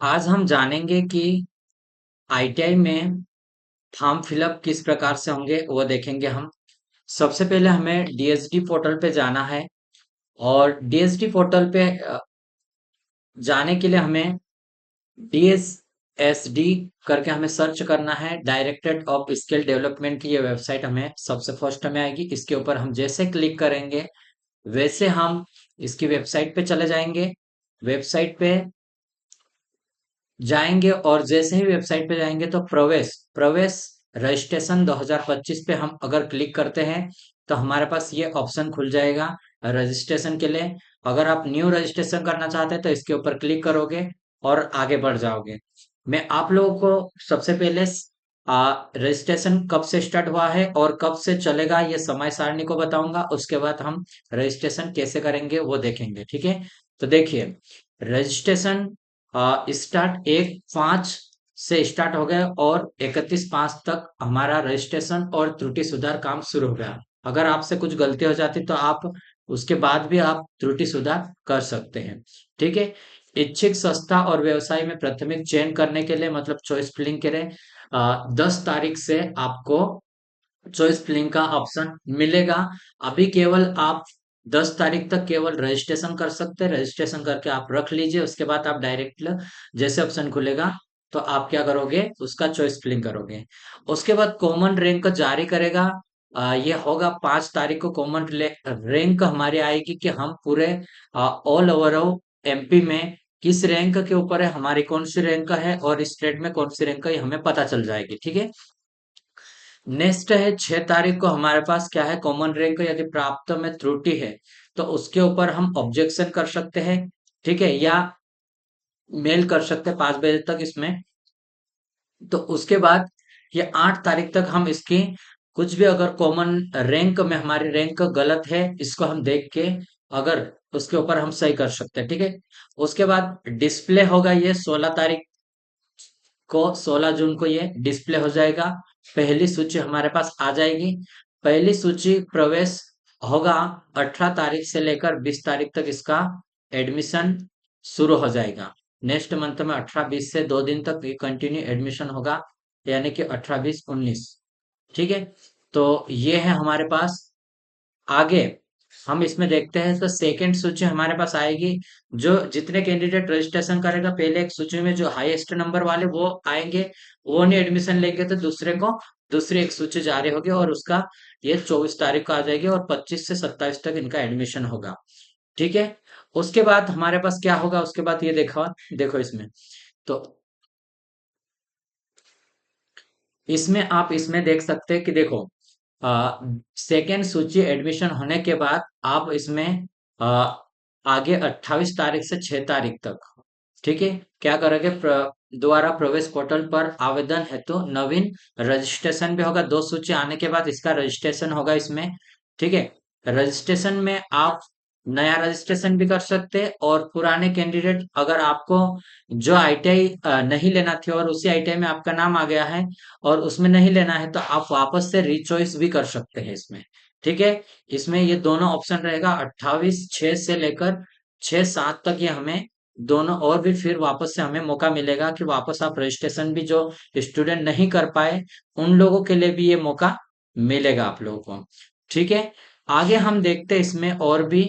आज हम जानेंगे कि आईटीआई में फॉर्म फिलअप किस प्रकार से होंगे वो देखेंगे हम। सबसे पहले हमें डीएसडी पोर्टल पे जाना है और डीएसडी पोर्टल पे जाने के लिए हमें डीएसएसडी करके हमें सर्च करना है। डायरेक्टरेट ऑफ स्किल डेवलपमेंट की ये वेबसाइट हमें सबसे फर्स्ट में आएगी। इसके ऊपर हम जैसे क्लिक करेंगे वैसे हम इसकी वेबसाइट पे चले जाएंगे। वेबसाइट पे जाएंगे और जैसे ही वेबसाइट पे जाएंगे तो प्रवेश प्रवेश रजिस्ट्रेशन 2025 पे हम अगर क्लिक करते हैं तो हमारे पास ये ऑप्शन खुल जाएगा रजिस्ट्रेशन के लिए। अगर आप न्यू रजिस्ट्रेशन करना चाहते हैं तो इसके ऊपर क्लिक करोगे और आगे बढ़ जाओगे। मैं आप लोगों को सबसे पहले रजिस्ट्रेशन कब से स्टार्ट हुआ है और कब से चलेगा ये समय सारणी को बताऊंगा। उसके बाद हम रजिस्ट्रेशन कैसे करेंगे वो देखेंगे, ठीक है। तो देखिए, रजिस्ट्रेशन स्टार्ट 1/5 से स्टार्ट हो गया और 31/5 तक हमारा रजिस्ट्रेशन और त्रुटि सुधार काम शुरू हो गया। अगर आपसे कुछ गलती हो जाती तो आप उसके बाद भी आप त्रुटि सुधार कर सकते हैं, ठीक है। इच्छित संस्था और व्यवसाय में प्राथमिक चयन करने के लिए मतलब चॉइस फिलिंग के लिए 10 तारीख से आपको चॉइस फिलिंग का ऑप्शन मिलेगा। अभी केवल आप 10 तारीख तक केवल रजिस्ट्रेशन कर सकते हैं। रजिस्ट्रेशन करके आप रख लीजिए, उसके बाद आप डायरेक्ट जैसे ऑप्शन खुलेगा तो आप क्या करोगे, उसका चॉइस फिलिंग करोगे। उसके बाद कॉमन रैंक जारी करेगा। ये होगा 5 तारीख को कॉमन रैंक हमारी आएगी कि हम पूरे ऑल ओवर एमपी में किस रैंक के ऊपर है, हमारी कौन सी रैंक है और स्टेट में कौन सी रैंक है, ये हमें पता चल जाएगी, ठीक है। नेक्स्ट है 6 तारीख को हमारे पास क्या है, कॉमन रैंक यदि प्राप्त में त्रुटि है तो उसके ऊपर हम ऑब्जेक्शन कर सकते हैं, ठीक है, या मेल कर सकते हैं 5 बजे तक इसमें। तो उसके बाद ये 8 तारीख तक हम इसकी कुछ भी अगर कॉमन रैंक में हमारी रैंक गलत है इसको हम देख के अगर उसके ऊपर हम सही कर सकते हैं, ठीक है। उसके बाद डिस्प्ले होगा ये 16 तारीख को, 16 जून को ये डिस्प्ले हो जाएगा। पहली सूची हमारे पास आ जाएगी। पहली सूची प्रवेश होगा 18 तारीख से लेकर 20 तारीख तक इसका एडमिशन शुरू हो जाएगा। नेक्स्ट मंथ में 18-20 से 2 दिन तक ये कंटिन्यू एडमिशन होगा, यानी कि 18-20-19, ठीक है। तो ये है हमारे पास। आगे हम इसमें देखते हैं तो सेकंड सूची हमारे पास आएगी। जो जितने कैंडिडेट रजिस्ट्रेशन करेगा पहले एक सूची में जो हाईएस्ट नंबर वाले वो आएंगे, वो नहीं एडमिशन लेंगे तो दूसरे को दूसरी एक सूची जारी होगी और उसका ये 24 तारीख को आ जाएगी और 25 से 27 तक इनका एडमिशन होगा, ठीक है। उसके बाद हमारे पास क्या होगा, उसके बाद ये देखो देखो इसमें तो इसमें आप इसमें देख सकते हैं कि देखो सेकेंड सूची एडमिशन होने के बाद आप इसमें आ, आगे 28 तारीख से 6 तारीख तक, ठीक है, क्या करोगे, दोबारा प्रवेश पोर्टल पर आवेदन हेतु नवीन रजिस्ट्रेशन भी होगा। 2 सूची आने के बाद इसका रजिस्ट्रेशन होगा इसमें, ठीक है। रजिस्ट्रेशन में आप नया रजिस्ट्रेशन भी कर सकते हैं और पुराने कैंडिडेट अगर आपको जो आईटीआई नहीं लेना थी और उसी आईटीआई में आपका नाम आ गया है और उसमें नहीं लेना है तो आप वापस से रीचॉइस भी कर सकते हैं इसमें, ठीक है। इसमें ये दोनों ऑप्शन रहेगा 28/6 से लेकर 6/7 तक, ये हमें दोनों और भी फिर वापस से हमें मौका मिलेगा कि वापस आप रजिस्ट्रेशन भी जो स्टूडेंट नहीं कर पाए उन लोगों के लिए भी ये मौका मिलेगा आप लोगों को, ठीक है। आगे हम देखते हैं इसमें और भी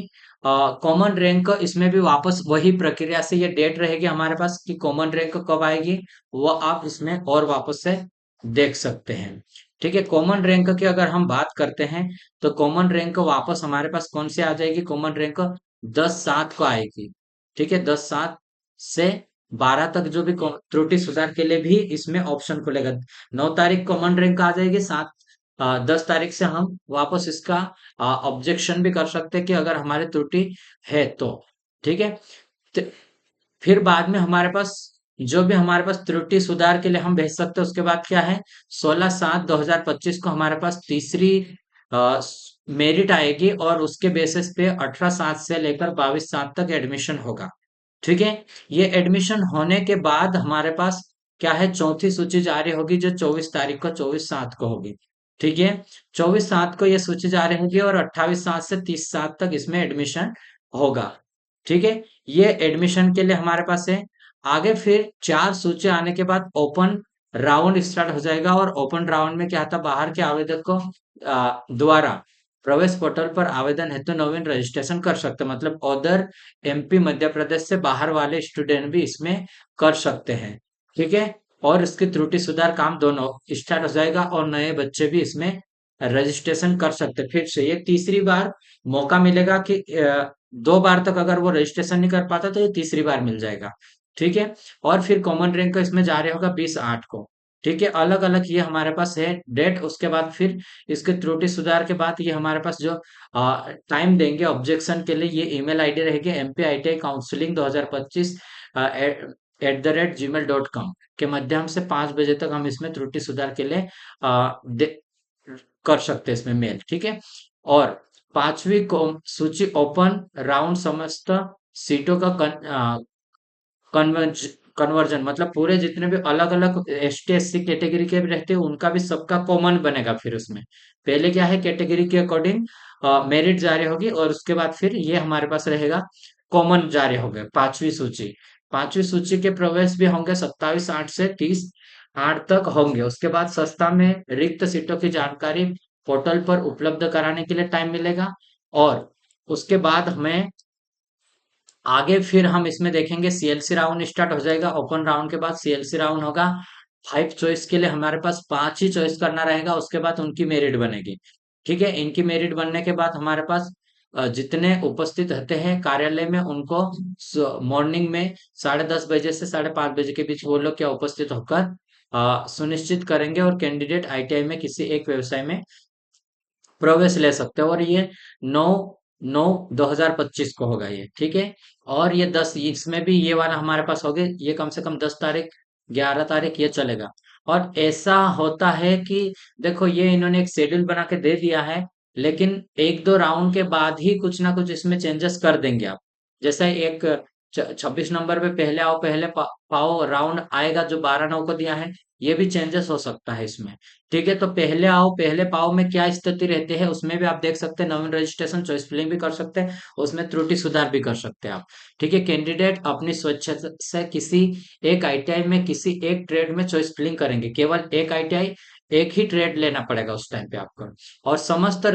कॉमन रैंक, इसमें भी वापस वही प्रक्रिया से ये डेट रहेगी हमारे पास कि कॉमन रैंक कब आएगी, वो आप इसमें और वापस से देख सकते हैं, ठीक है। कॉमन रैंक की अगर हम बात करते हैं तो कॉमन रैंक वापस हमारे पास कौन से आ जाएगी, कॉमन रैंक 10/7 को आएगी, ठीक है। 10/7 से 12 तक जो भी त्रुटि सुधार के लिए भी इसमें ऑप्शन खुलेगा। 9 तारीख कॉमन रैंक आ जाएगी, 10 तारीख से हम वापस इसका ऑब्जेक्शन भी कर सकते हैं कि अगर हमारे त्रुटि है तो, ठीक है। तो फिर बाद में हमारे पास जो भी हमारे पास त्रुटि सुधार के लिए हम भेज सकते हैं उसके बाद क्या है, 16/7/2025 को हमारे पास तीसरी मेरिट आएगी और उसके बेसिस पे 18/7 से लेकर 22/7 तक एडमिशन होगा, ठीक है। ये एडमिशन होने के बाद हमारे पास क्या है, चौथी सूची जारी होगी जो 24 तारीख को 24/7 को होगी, ठीक है। 24/7 को ये सूची जारी होगी और 28/7 से 30/7 तक इसमें एडमिशन होगा, ठीक है। ये एडमिशन के लिए हमारे पास है। आगे फिर 4 सूची आने के बाद ओपन राउंड स्टार्ट हो जाएगा, और ओपन राउंड में क्या था, बाहर के आवेदक को द्वारा प्रवेश पोर्टल पर आवेदन हेतु नवीन रजिस्ट्रेशन कर सकते हैं। मतलब अदर एमपी मध्य प्रदेश से बाहर वाले स्टूडेंट भी इसमें कर सकते हैं। ठीक है। और इसकी त्रुटि सुधार काम दोनों स्टार्ट हो जाएगा, और नए बच्चे भी इसमें रजिस्ट्रेशन कर सकते हैं। फिर से ये तीसरी बार मौका मिलेगा कि 2 बार तक अगर वो रजिस्ट्रेशन नहीं कर पाता तो ये तीसरी बार मिल जाएगा। ठीक है। और फिर कॉमन रैंक का इसमें जारी होगा 20/8 को। ठीक है। अलग अलग ये हमारे पास है डेट। उसके बाद फिर इसके त्रुटि सुधार के बाद ये हमारे पास जो टाइम देंगे ऑब्जेक्शन के लिए, ये ईमेल आईडी रहेगी MPITI काउंसलिंग 2025 @gmail.com के माध्यम से 5 बजे तक हम इसमें त्रुटि सुधार के लिए कर सकते हैं इसमें मेल। ठीक है। और पांचवी सूची ओपन राउंड समस्त सीटों का कन्वर्ज कन्वर्जन, मतलब पूरे जितने भी अलग अलग ST SC कैटेगरी के भी रहते हैं उनका भी सबका कॉमन बनेगा। फिर उसमें पहले क्या है, कैटेगरी के अकॉर्डिंग मेरिट जारी होगी, और उसके बाद फिर ये हमारे पास रहेगा कॉमन जारी हो गए। पांचवी सूची के प्रवेश भी होंगे 27/8 से 30/8 तक होंगे। उसके बाद संस्था में रिक्त सीटों की जानकारी पोर्टल पर उपलब्ध कराने के लिए टाइम मिलेगा। और उसके बाद हमें आगे फिर हम इसमें देखेंगे CLC राउंड स्टार्ट हो जाएगा। ओपन राउंड के बाद CLC राउंड होगा। 5 चॉइस के लिए हमारे पास 5 ही चॉइस करना रहेगा। उसके बाद उनकी मेरिट बनेगी। ठीक है। इनकी मेरिट बनने के बाद हमारे पास जितने उपस्थित रहते हैं कार्यालय में उनको मॉर्निंग में 10:30 बजे से 5:30 बजे के बीच वो लोग क्या उपस्थित होकर सुनिश्चित करेंगे, और कैंडिडेट ITI में किसी एक व्यवसाय में प्रवेश ले सकते हो। और ये 9/9/2025 को होगा ये। ठीक है। और ये 10, इसमें भी ये वाला हमारे पास हो गए, ये कम से कम 10 तारीख 11 तारीख ये चलेगा। और ऐसा होता है कि देखो ये इन्होंने एक शेड्यूल बना के दे दिया है, लेकिन 1-2 राउंड के बाद ही कुछ ना कुछ इसमें चेंजेस कर देंगे आप। जैसे एक 26 नंबर पे पहले आओ पहले पाओ राउंड आएगा जो 12/9 को दिया है, ये भी चेंजेस हो सकता है इसमें। ठीक है। तो पहले आओ पहले पाओ में क्या स्थिति रहती है उसमें भी आप देख सकते हैं, नवीन रजिस्ट्रेशन चॉइस फिलिंग भी कर सकते हैं, उसमें त्रुटि सुधार भी कर सकते हैं आप। ठीक है। कैंडिडेट अपनी स्वेच्छा से किसी एक ITI में किसी एक ट्रेड में चॉइस फिलिंग करेंगे। केवल एक ITI एक ही ट्रेड लेना पड़ेगा उस टाइम पे आपको। और समस्त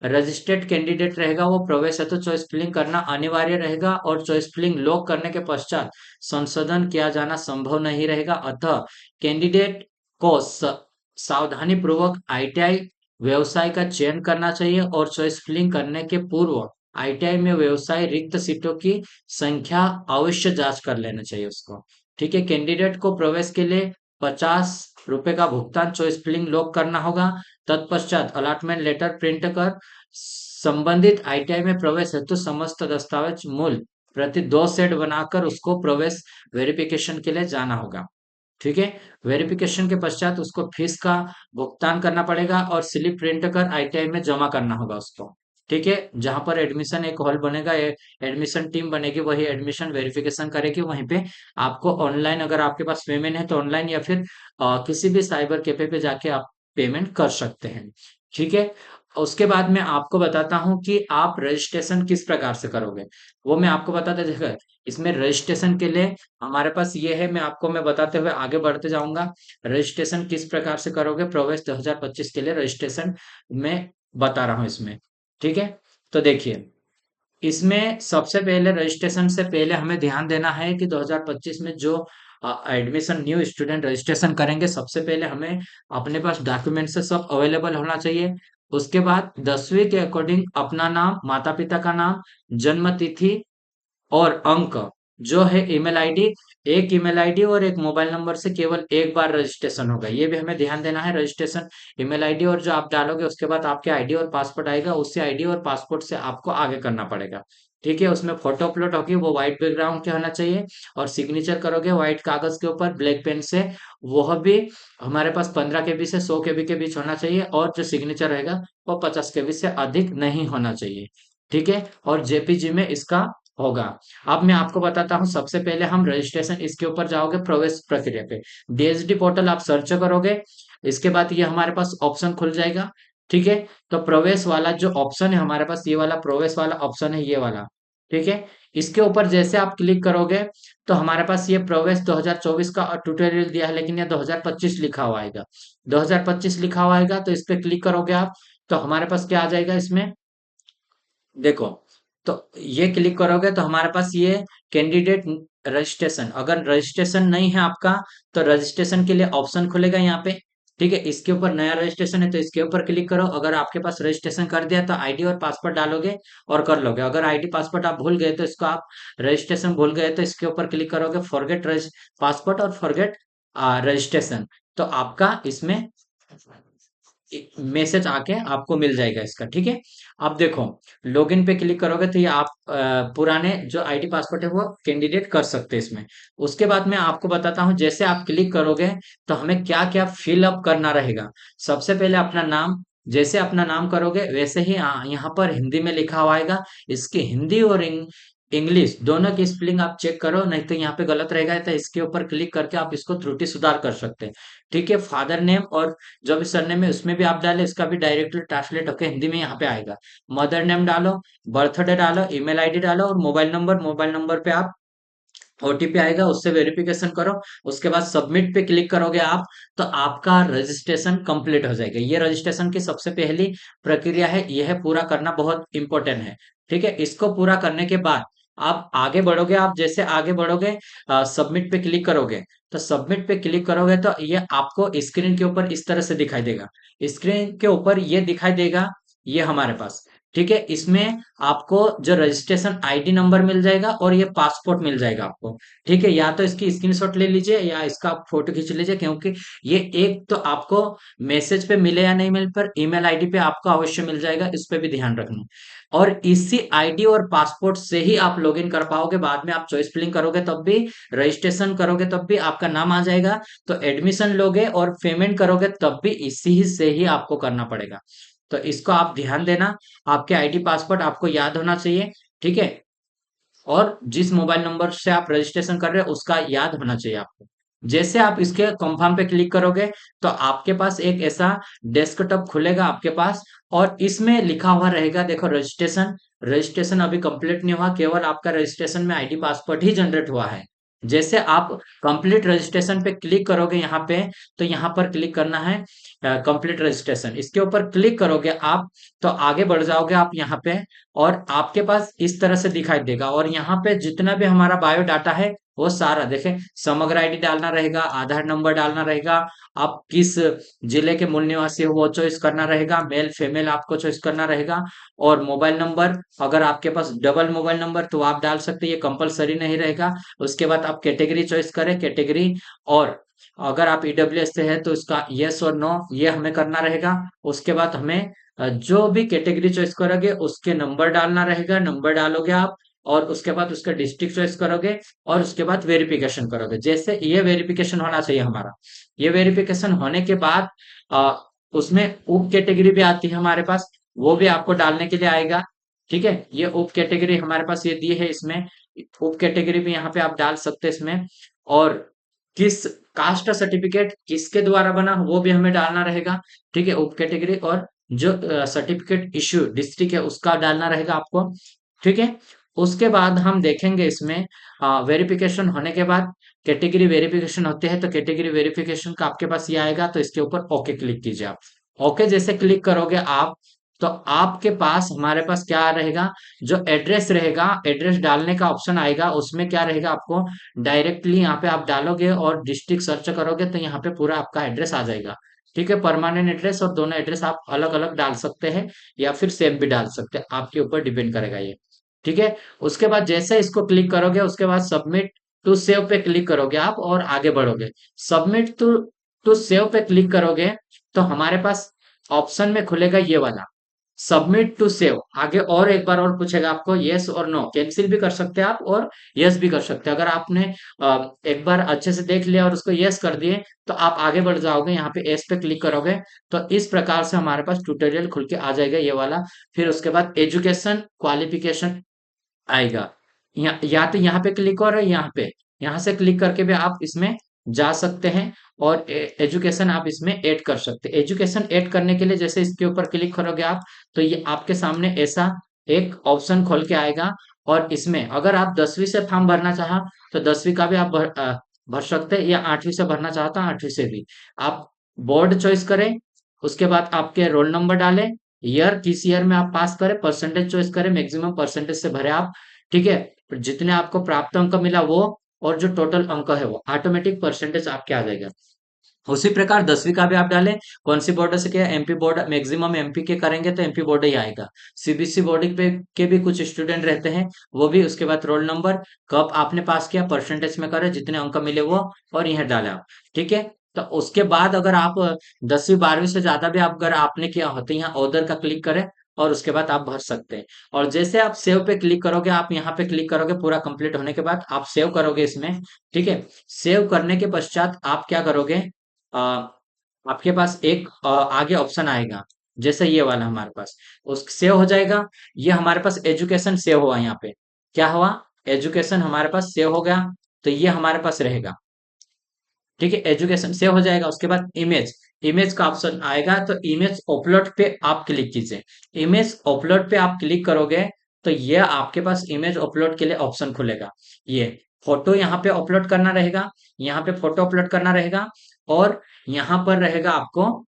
रजिस्टर्ड कैंडिडेट रहेगा वो प्रवेश हेतु चॉइस फिलिंग करना अनिवार्य रहेगा, और चॉइस फिलिंग लॉक करने के पश्चात संशोधन किया जाना संभव नहीं रहेगा। अतः कैंडिडेट को सावधानी पूर्वक ITI व्यवसाय का चयन करना चाहिए, और चॉइस फिलिंग करने के पूर्व ITI में व्यवसाय रिक्त सीटों की संख्या अवश्य जांच कर लेना चाहिए उसको। ठीक है। कैंडिडेट को प्रवेश के लिए 50 रुपए का भुगतान चॉइस फिलिंग लॉक करना होगा। तत्पश्चात अलॉटमेंट लेटर प्रिंट कर संबंधित ITI में प्रवेश हेतु समस्त दस्तावेज मूल प्रति 2 सेट बनाकर उसको प्रवेश वेरिफिकेशन के लिए जाना होगा। ठीक है। वेरिफिकेशन के पश्चात उसको फीस का भुगतान करना पड़ेगा, और स्लिप प्रिंट कर ITI में जमा करना होगा उसको। ठीक है। जहां पर एडमिशन एक हॉल बनेगा, एडमिशन टीम बनेगी, वही एडमिशन वेरिफिकेशन करेगी। वहीं पे आपको ऑनलाइन अगर आपके पास पेमेंट है तो ऑनलाइन, या फिर किसी भी साइबर कैफे पे जाके आप पेमेंट कर सकते हैं। ठीक है। उसके बाद मैं आपको बताता हूँ कि आप रजिस्ट्रेशन किस प्रकार से करोगे, वो मैं आपको बताता देखो। इसमें रजिस्ट्रेशन के लिए हमारे पास ये है, मैं बताते हुए आगे बढ़ते जाऊंगा। रजिस्ट्रेशन किस प्रकार से करोगे प्रवेश 2025 के लिए, रजिस्ट्रेशन मैं बता रहा हूँ इसमें। ठीक है। तो देखिए, इसमें सबसे पहले रजिस्ट्रेशन से पहले हमें ध्यान देना है कि 2025 में जो एडमिशन न्यू स्टूडेंट रजिस्ट्रेशन करेंगे, सबसे पहले हमें अपने पास डॉक्यूमेंट से सब अवेलेबल होना चाहिए। उसके बाद 10वीं के अकॉर्डिंग अपना नाम, माता पिता का नाम, जन्म तिथि और अंक, जो है ईमेल आईडी, एक ईमेल आईडी और एक मोबाइल नंबर से केवल एक बार रजिस्ट्रेशन होगा। ये भी हमें ध्यान देना है। रजिस्ट्रेशन ईमेल आईडी और जो आप डालोगे उसके बाद आपके आईडी और पासपोर्ट आएगा, उससे आईडी और पासपोर्ट से आपको आगे करना पड़ेगा। ठीक है। उसमें फोटो अपलोड होगी, वो व्हाइट बैकग्राउंड के होना चाहिए, और सिग्नेचर करोगे व्हाइट कागज के ऊपर ब्लैक पेन से, वह भी हमारे पास 15 KB से 100 KB के बीच होना चाहिए, और जो सिग्नेचर रहेगा वो 50 KB से अधिक नहीं होना चाहिए। ठीक है। और JPG में इसका होगा। अब मैं आपको बताता हूँ, सबसे पहले हम रजिस्ट्रेशन इसके ऊपर जाओगे प्रवेश प्रक्रिया पे, DSD पोर्टल आप सर्च करोगे। इसके बाद ये हमारे पास ऑप्शन खुल जाएगा। ठीक है। तो प्रवेश वाला जो ऑप्शन है हमारे पास, ये वाला प्रवेश वाला ऑप्शन है, ये वाला। ठीक है। इसके ऊपर जैसे आप क्लिक करोगे तो हमारे पास ये प्रवेश 2024 का ट्यूटोरियल दिया है, लेकिन ये 2025 लिखा हुआ आएगा। 2025 लिखा हुआ आएगा तो इस पे क्लिक करोगे आप, तो हमारे पास क्या आ जाएगा इसमें, देखो। तो ये क्लिक करोगे तो हमारे पास ये कैंडिडेट रजिस्ट्रेशन, अगर रजिस्ट्रेशन नहीं है आपका तो रजिस्ट्रेशन के लिए ऑप्शन खुलेगा यहाँ पे। ठीक है, इसके ऊपर नया रजिस्ट्रेशन है तो इसके ऊपर क्लिक करो। अगर आपके पास रजिस्ट्रेशन कर दिया तो आईडी और पासवर्ड डालोगे और कर लोगे। अगर आईडी पासवर्ड आप भूल गए तो इसको आप रजिस्ट्रेशन भूल गए तो इसके ऊपर क्लिक करोगे, फॉरगेट पासवर्ड और फॉरगेट रजिस्ट्रेशन। तो आपका इसमें मैसेज आके आपको मिल जाएगा इसका। ठीक है, अब देखो, लॉगिन पे क्लिक करोगे तो ये आप पुराने जो आईडी पासवर्ड है वो कैंडिडेट कर सकते हैं इसमें। उसके बाद मैं आपको बताता हूँ, जैसे आप क्लिक करोगे तो हमें क्या क्या फिल अप करना रहेगा। सबसे पहले अपना नाम, जैसे अपना नाम करोगे वैसे ही यहाँ पर हिंदी में लिखा हुआ आएगा। इसकी हिंदी और इंग्लिश दोनों की स्पेलिंग आप चेक करो, नहीं तो यहाँ पे गलत रहेगा, तो इसके ऊपर क्लिक करके आप इसको त्रुटि सुधार कर सकते हैं। ठीक है, फादर नेम और जो भी सरनेम है उसमें भी आप डालें, इसका भी डायरेक्टली ट्रांसलेट होकर हिंदी में यहाँ पे आएगा। मदर नेम डालो, बर्थडे डालो, ईमेल आईडी डालो और मोबाइल नंबर पे आप ओटीपी आएगा, उससे वेरिफिकेशन करो। उसके बाद सबमिट पे क्लिक करोगे आप, तो आपका रजिस्ट्रेशन कंप्लीट हो जाएगा। ये रजिस्ट्रेशन की सबसे पहली प्रक्रिया है, यह पूरा करना बहुत इंपॉर्टेंट है। ठीक है, इसको पूरा करने के बाद आप आगे बढ़ोगे। आप जैसे आगे बढ़ोगे, सबमिट पे क्लिक करोगे, तो सबमिट पे क्लिक करोगे तो ये आपको स्क्रीन के ऊपर इस तरह से दिखाई देगा। स्क्रीन के ऊपर ये दिखाई देगा, ये हमारे पास। ठीक है, इसमें आपको जो रजिस्ट्रेशन आईडी नंबर मिल जाएगा और ये पासपोर्ट मिल जाएगा आपको। ठीक है, या तो इसकी स्क्रीनशॉट ले लीजिए या इसका फोटो खींच लीजिए, क्योंकि ये एक तो आपको मैसेज पे मिले या नहीं मिले, पर ईमेल आईडी पे आपको अवश्य मिल जाएगा, इस पे भी ध्यान रखना। और इसी आईडी और पासपोर्ट से ही आप लॉगिन कर पाओगे। बाद में आप चॉइस फिलिंग करोगे तब भी, रजिस्ट्रेशन करोगे तब भी आपका नाम आ जाएगा। तो एडमिशन लोगे और पेमेंट करोगे तब भी इसी ही से ही आपको करना पड़ेगा। तो इसको आप ध्यान देना, आपके आईडी पासवर्ड आपको याद होना चाहिए। ठीक है, और जिस मोबाइल नंबर से आप रजिस्ट्रेशन कर रहे हो उसका याद होना चाहिए आपको। जैसे आप इसके कंफर्म पे क्लिक करोगे तो आपके पास एक ऐसा डेस्कटॉप खुलेगा आपके पास, और इसमें लिखा हुआ रहेगा, देखो, रजिस्ट्रेशन। रजिस्ट्रेशन अभी कंप्लीट नहीं हुआ, केवल आपका रजिस्ट्रेशन में आईडी पासवर्ड ही जनरेट हुआ है। जैसे आप कंप्लीट रजिस्ट्रेशन पे क्लिक करोगे यहाँ पे, तो यहाँ पर क्लिक करना है कंप्लीट रजिस्ट्रेशन। इसके ऊपर क्लिक करोगे आप तो आगे बढ़ जाओगे आप यहाँ पे, और आपके पास इस तरह से दिखाई देगा। और यहाँ पे जितना भी हमारा बायो डाटा है वो सारा देखें, समग्र आईडी डालना रहेगा, आधार नंबर डालना रहेगा, आप किस जिले के मूल निवासी हो वो चॉइस करना रहेगा, मेल फीमेल आपको चॉइस करना रहेगा। और मोबाइल नंबर, अगर आपके पास डबल मोबाइल नंबर तो आप डाल सकते हैं, ये कंपलसरी नहीं रहेगा। उसके बाद आप कैटेगरी चॉइस करें, कैटेगरी। और अगर आप ईडब्ल्यूएस से है तो इसका यस और नो ये हमें करना रहेगा। उसके बाद हमें जो भी कैटेगरी चॉइस करोगे उसके नंबर डालना रहेगा, नंबर डालोगे आप। और उसके बाद उसका डिस्ट्रिक्ट चॉइस करोगे और उसके बाद वेरिफिकेशन करोगे। जैसे ये वेरिफिकेशन होना चाहिए हमारा। ये वेरिफिकेशन होने के बाद अ, उसमें उप कैटेगरी भी आती है हमारे पास, वो भी आपको डालने के लिए आएगा। ठीक है, ये उप कैटेगरी हमारे पास ये दी है, इसमें उप कैटेगरी भी यहाँ पे आप डाल सकते हैं इसमें। और किस कास्ट सर्टिफिकेट किसके द्वारा बना वो भी हमें डालना रहेगा। ठीक है, उप कैटेगरी। और जो सर्टिफिकेट इश्यू डिस्ट्रिक्ट है उसका डालना रहेगा आपको। ठीक है, उसके बाद हम देखेंगे इसमें वेरिफिकेशन होने के बाद कैटेगरी वेरिफिकेशन होते हैं, तो कैटेगरी वेरिफिकेशन का आपके पास ये आएगा, तो इसके ऊपर ओके क्लिक कीजिए आप। ओके जैसे क्लिक करोगे आप, तो आपके पास हमारे पास क्या रहेगा, जो एड्रेस रहेगा, एड्रेस डालने का ऑप्शन आएगा, उसमें क्या रहेगा, आपको डायरेक्टली यहाँ पे आप डालोगे और डिस्ट्रिक्ट सर्च करोगे तो यहाँ पे पूरा आपका एड्रेस आ जाएगा। ठीक है, परमानेंट एड्रेस और दोनों एड्रेस आप अलग अलग डाल सकते हैं या फिर सेम भी डाल सकते हैं, आपके ऊपर डिपेंड करेगा ये। ठीक है, उसके बाद जैसे इसको क्लिक करोगे उसके बाद सबमिट टू सेव पे क्लिक करोगे आप और आगे बढ़ोगे। सबमिट टू टू सेव पे क्लिक करोगे तो हमारे पास ऑप्शन में खुलेगा ये वाला, सबमिट टू सेव। आगे और एक बार और पूछेगा आपको, यस और नो, कैंसिल भी कर सकते हैं आप और यस भी कर सकते हैं। अगर आपने एक बार अच्छे से देख लिया और उसको यस कर दिए तो आप आगे बढ़ जाओगे, यहाँ पे एस पे क्लिक करोगे तो इस प्रकार से हमारे पास ट्यूटोरियल खुल के आ जाएगा ये वाला। फिर उसके बाद एजुकेशन क्वालिफिकेशन आएगा, या तो यहाँ पे क्लिक और यहाँ पे, यहाँ से क्लिक करके भी आप इसमें जा सकते हैं और एजुकेशन आप इसमें ऐड कर सकते हैं। एजुकेशन ऐड करने के लिए जैसे इसके ऊपर क्लिक करोगे आप, तो ये आपके सामने ऐसा एक ऑप्शन खोल के आएगा और इसमें अगर आप 10वीं से फॉर्म भरना चाहा तो 10वीं का भी आप भर सकते हैं, या 8वीं से भरना चाहता हूँ 8वीं से भी। आप बोर्ड चॉइस करें, उसके बाद आपके रोल नंबर डालें, ईयर किस ईयर में आप पास करें, परसेंटेज चॉइस करें, मैक्सिमम परसेंटेज से भरे आप। ठीक है, जितने आपको प्राप्त अंक मिला वो, और जो टोटल अंक है वो ऑटोमेटिक परसेंटेज आपके आ जाएगा। उसी प्रकार 10वीं का भी आप डालें, कौन सी बोर्ड से किया, एमपी बोर्ड, मैक्सिमम एमपी के करेंगे तो एमपी बोर्ड ही आएगा। सीबीएसई बोर्ड पे के भी कुछ स्टूडेंट रहते हैं, वो भी उसके बाद रोल नंबर, कब आपने पास किया, परसेंटेज में करें, जितने अंक मिले वो, और यह डाला आप। ठीक है, तो उसके बाद अगर आप 10वीं 12वीं से ज्यादा भी आप अगर आपने किया हो तो यहाँ ऑर्डर का क्लिक करें, और उसके बाद आप भर सकते हैं। और जैसे आप सेव पे क्लिक करोगे, आप यहाँ पे क्लिक करोगे, पूरा कंप्लीट होने के बाद आप सेव करोगे इसमें। ठीक है, सेव करने के पश्चात आप क्या करोगे, अ, आपके पास एक आगे ऑप्शन आएगा, जैसे ये वाला हमारे पास, उस सेव हो जाएगा। ये हमारे पास एजुकेशन सेव हुआ, यहाँ पे क्या हुआ, एजुकेशन हमारे पास सेव हो गया। तो ये हमारे पास रहेगा। ठीक है, एजुकेशन सेव हो जाएगा। उसके बाद इमेज, इमेज का ऑप्शन आएगा, तो इमेज अपलोड पे आप क्लिक कीजिए। इमेज अपलोड पे आप क्लिक करोगे तो ये आपके पास इमेज अपलोड के लिए ऑप्शन खुलेगा। ये फोटो यहाँ पे अपलोड करना रहेगा, यहाँ पे फोटो अपलोड करना रहेगा, और यहाँ पर रहेगा आपको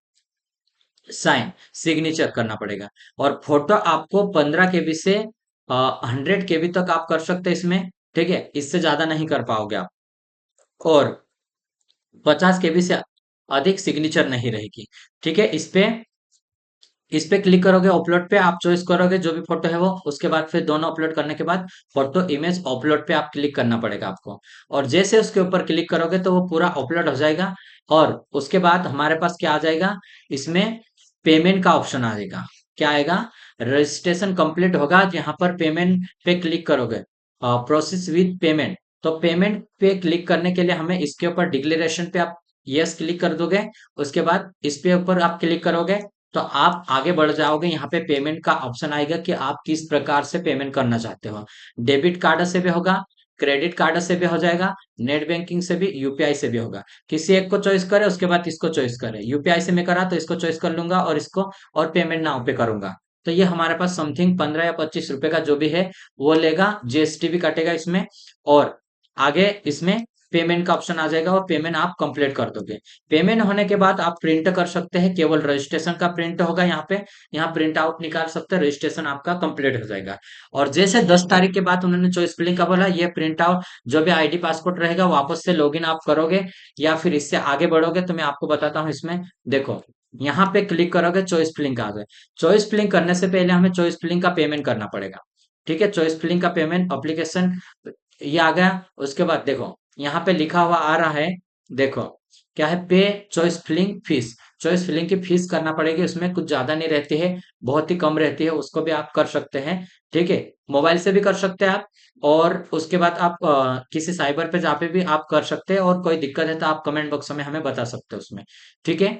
साइन, सिग्नेचर करना पड़ेगा। और फोटो आपको 15 KB से 100 KB तक आप कर सकते हैं इसमें। ठीक है, इससे ज्यादा नहीं कर पाओगे आप। और 50 KB से अधिक सिग्नेचर नहीं रहेगी। ठीक है, इस पे क्लिक करोगे, अपलोड पे आप चॉइस करोगे जो भी फोटो है वो। उसके बाद फिर दोनों अपलोड करने के बाद फोटो इमेज अपलोड पे आप क्लिक करना पड़ेगा आपको। और जैसे उसके ऊपर क्लिक करोगे तो वो पूरा अपलोड हो जाएगा। और उसके बाद हमारे पास क्या आ जाएगा, इसमें पेमेंट का ऑप्शन आ जाएगा। क्या आएगा, रजिस्ट्रेशन कंप्लीट होगा, यहाँ पर पेमेंट पे क्लिक करोगे, प्रोसेस विद पेमेंट। तो पेमेंट पे क्लिक करने के लिए हमें इसके ऊपर डिक्लेरेशन पे आप यस क्लिक कर दोगे। उसके बाद इस पे ऊपर आप क्लिक करोगे तो आप आगे बढ़ जाओगे। यहाँ पे पेमेंट का ऑप्शन आएगा कि आप किस प्रकार से पेमेंट करना चाहते हो। डेबिट कार्ड से भी होगा, क्रेडिट कार्ड से भी हो जाएगा, नेट बैंकिंग से भी, यूपीआई से भी होगा। किसी एक को चॉइस करें, उसके बाद इसको चॉइस करें। यूपीआई से मैं करा तो इसको चॉइस कर लूंगा, और इसको, और पेमेंट नाउ पे करूंगा। तो ये हमारे पास समथिंग 15 या 25 रुपए का जो भी है वो लेगा, जीएसटी भी कटेगा इसमें। और आगे इसमें पेमेंट का ऑप्शन आ जाएगा, और पेमेंट आप कंप्लीट कर दोगे। पेमेंट होने के बाद आप प्रिंट कर सकते हैं, केवल रजिस्ट्रेशन का प्रिंट होगा यहाँ पे। यहाँ प्रिंट आउट निकाल सकते हैं, रजिस्ट्रेशन आपका कंप्लीट हो जाएगा। और जैसे 10 तारीख के बाद उन्होंने चॉइस फिलिंग का बोला, ये प्रिंट आउट जो भी आईडी पासपोर्ट रहेगा वापस से लॉगिन आप करोगे, या फिर इससे आगे बढ़ोगे तो मैं आपको बताता हूँ इसमें। देखो, यहाँ पे क्लिक करोगे, चॉइस फिलिंग का आ जाए। चॉइस फिलिंग करने से पहले हमें चॉइस फिलिंग का पेमेंट करना पड़ेगा। ठीक है, चॉइस फिलिंग का पेमेंट एप्लीकेशन ये आ गया। उसके बाद देखो, यहाँ पे लिखा हुआ आ रहा है, देखो क्या है, pay choice filling fees. Choice filling की फीस करना पड़ेगी, उसमें कुछ ज्यादा नहीं रहती है, बहुत ही कम रहती है, उसको भी आप कर सकते हैं। ठीक है, मोबाइल से भी कर सकते हैं आप। और उसके बाद आप किसी साइबर पे जहाँ पे भी आप कर सकते हैं। और कोई दिक्कत है तो आप कमेंट बॉक्स में हमें बता सकते हैं उसमें। ठीक है,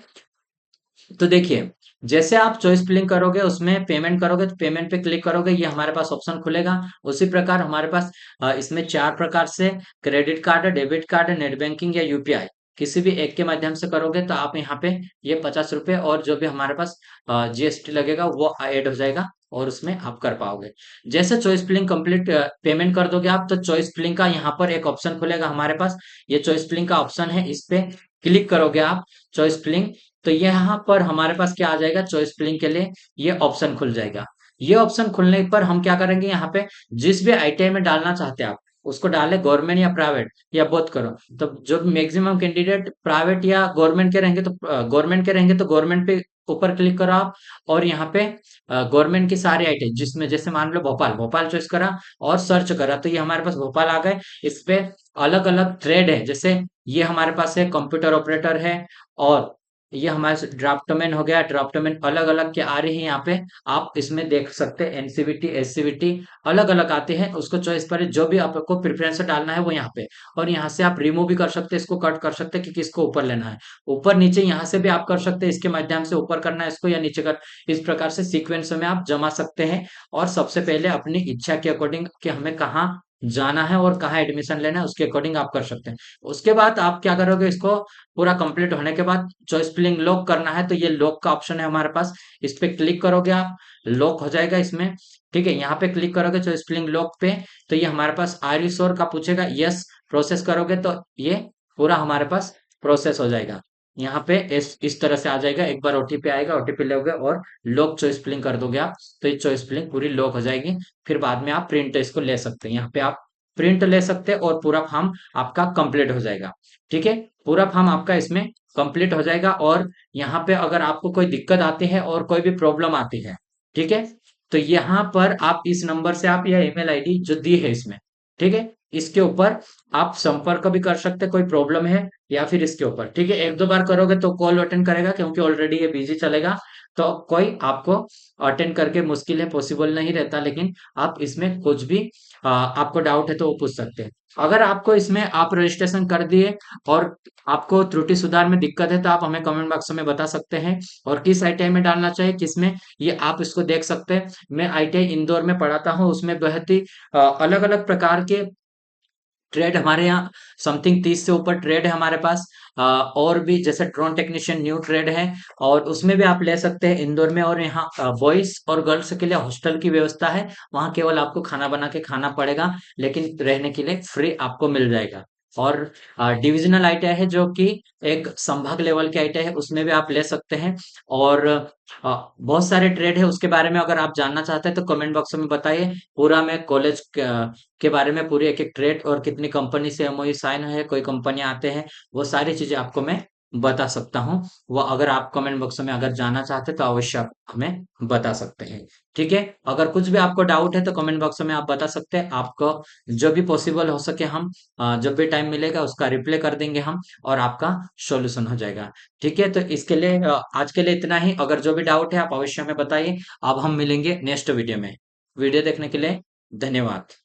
तो देखिए, जैसे आप चॉइस फिलिंग करोगे, उसमें पेमेंट करोगे, तो पेमेंट पे क्लिक करोगे, ये हमारे पास ऑप्शन खुलेगा। उसी प्रकार हमारे पास इसमें 4 प्रकार से, credit card, debit card, net banking या यूपीआई, किसी भी एक के माध्यम से करोगे तो आप यहाँ पे ये 50 रुपए और जो भी हमारे पास जीएसटी लगेगा वो ऐड हो जाएगा, और उसमें आप कर पाओगे। जैसे चॉइस फिलिंग कंप्लीट पेमेंट कर दोगे आप, तो चॉइस फिलिंग का यहाँ पर एक ऑप्शन खुलेगा हमारे पास। ये चॉइस फिलिंग का ऑप्शन है, इस पे क्लिक करोगे आप, चॉइस फिलिंग। तो यहाँ पर हमारे पास क्या आ जाएगा, चॉइस फिलिंग के लिए ये ऑप्शन खुल जाएगा। ये ऑप्शन खुलने पर हम क्या करेंगे, यहाँ पे जिस भी आईटीआई में डालना चाहते हैं आप, उसको डाले, गवर्नमेंट या प्राइवेट, या बोथ करो। तो जो मैक्सिमम कैंडिडेट प्राइवेट या गवर्नमेंट के रहेंगे, तो गवर्नमेंट पे ऊपर क्लिक करो आप। और यहाँ पे गवर्नमेंट की सारी आईटीआई, जिसमें जैसे मान लो भोपाल, भोपाल चॉइस करा और सर्च करा, तो ये हमारे पास भोपाल आ गए। इस पे अलग अलग ट्रेड है, जैसे ये हमारे पास है कंप्यूटर ऑपरेटर है, और ये हमारे ड्राफ्टमैन हो गया। ड्राफ्टमैन अलग अलग के आ रही है यहाँ पे, आप इसमें देख सकते हैं। एनसीवीटी, एससीवीटी अलग अलग आते हैं, उसको चॉइस पर जो भी आपको प्रेफरेंस डालना है वो यहाँ पे। और यहाँ से आप रिमूव भी कर सकते हैं, इसको कट कर सकते हैं कि किसको ऊपर लेना है, ऊपर नीचे यहाँ से भी आप कर सकते हैं। इसके माध्यम से ऊपर करना है इसको या नीचे कर, इस प्रकार से सीक्वेंस में आप जमा सकते हैं। और सबसे पहले अपनी इच्छा के अकॉर्डिंग कि हमें कहाँ जाना है और कहाँ एडमिशन लेना है, उसके अकॉर्डिंग आप कर सकते हैं। उसके बाद आप क्या करोगे, इसको पूरा कंप्लीट होने के बाद चॉइस फिलिंग लॉक करना है, तो ये लॉक का ऑप्शन है हमारे पास। इस पे क्लिक करोगे आप, लॉक हो जाएगा इसमें। ठीक है, यहाँ पे क्लिक करोगे जो स्प्रिंग लॉक पे, तो ये हमारे पास आर यू श्योर का पूछेगा, यस प्रोसेस करोगे तो ये पूरा हमारे पास प्रोसेस हो जाएगा। यहाँ पे इस तरह से आ जाएगा, एक बार ओटीपी आएगा, ओटीपी लोगे और लॉक चॉइस फिलिंग कर दोगे आप, तो ये चॉइस फिलिंग पूरी लॉक हो जाएगी। फिर बाद में आप प्रिंट इसको ले सकते हैं, यहाँ पे आप प्रिंट ले सकते हैं और पूरा फॉर्म आपका कंप्लीट हो जाएगा। ठीक है, पूरा फॉर्म आपका इसमें कंप्लीट हो जाएगा। और यहाँ पे अगर आपको कोई दिक्कत आती है और कोई भी प्रॉब्लम आती है, ठीक है, तो यहाँ पर आप इस नंबर से आप, या ईमेल आईडी जो दी है इसमें, ठीक है, इसके ऊपर आप संपर्क भी कर सकते हैं, कोई प्रॉब्लम है या फिर इसके ऊपर। ठीक है, एक दो बार करोगे तो कॉल अटेंड करेगा, क्योंकि ऑलरेडी ये बिजी चलेगा, तो कोई आपको अटेंड करके मुश्किल है, पॉसिबल नहीं रहता, लेकिन आप इसमें कुछ भी आपको डाउट है तो वो पूछ सकते हैं। अगर आपको इसमें आप रजिस्ट्रेशन कर दिए और आपको त्रुटि सुधार में दिक्कत है, तो आप हमें कमेंट बॉक्स में बता सकते हैं, और किस आईटीआई में डालना चाहिए, किसमें, ये आप इसको देख सकते हैं। मैं आईटीआई इंदौर में पढ़ाता हूँ, उसमें बहुत ही अलग अलग प्रकार के ट्रेड हमारे यहाँ समथिंग 30 से ऊपर ट्रेड है हमारे पास। और भी जैसे ड्रोन टेक्नीशियन न्यू ट्रेड है, और उसमें भी आप ले सकते हैं इंदौर में। और यहाँ बॉयज और गर्ल्स के लिए हॉस्टल की व्यवस्था है, वहाँ केवल आपको खाना बना के खाना पड़ेगा, लेकिन रहने के लिए फ्री आपको मिल जाएगा। और डिविजनल आईटीआई है जो कि एक संभाग लेवल के आईटीआई है, उसमें भी आप ले सकते हैं। और बहुत सारे ट्रेड है, उसके बारे में अगर आप जानना चाहते हैं तो कमेंट बॉक्स में बताइए, पूरा मैं कॉलेज के बारे में, पूरी एक एक ट्रेड और कितनी कंपनी से एमओयू साइन है, कोई कंपनी आते हैं, वो सारी चीजें आपको मैं बता सकता हूँ। वो अगर आप कमेंट बॉक्स में अगर जानना चाहते हैं तो अवश्य आप हमें बता सकते हैं। ठीक है, अगर कुछ भी आपको डाउट है तो कमेंट बॉक्स में आप बता सकते हैं, आपको जो भी पॉसिबल हो सके हम जब भी टाइम मिलेगा उसका रिप्लाई कर देंगे हम, और आपका सॉल्यूशन हो जाएगा। ठीक है, तो इसके लिए आज के लिए इतना ही। अगर जो भी डाउट है आप अवश्य हमें बताइए। अब हम मिलेंगे नेक्स्ट वीडियो में। वीडियो देखने के लिए धन्यवाद।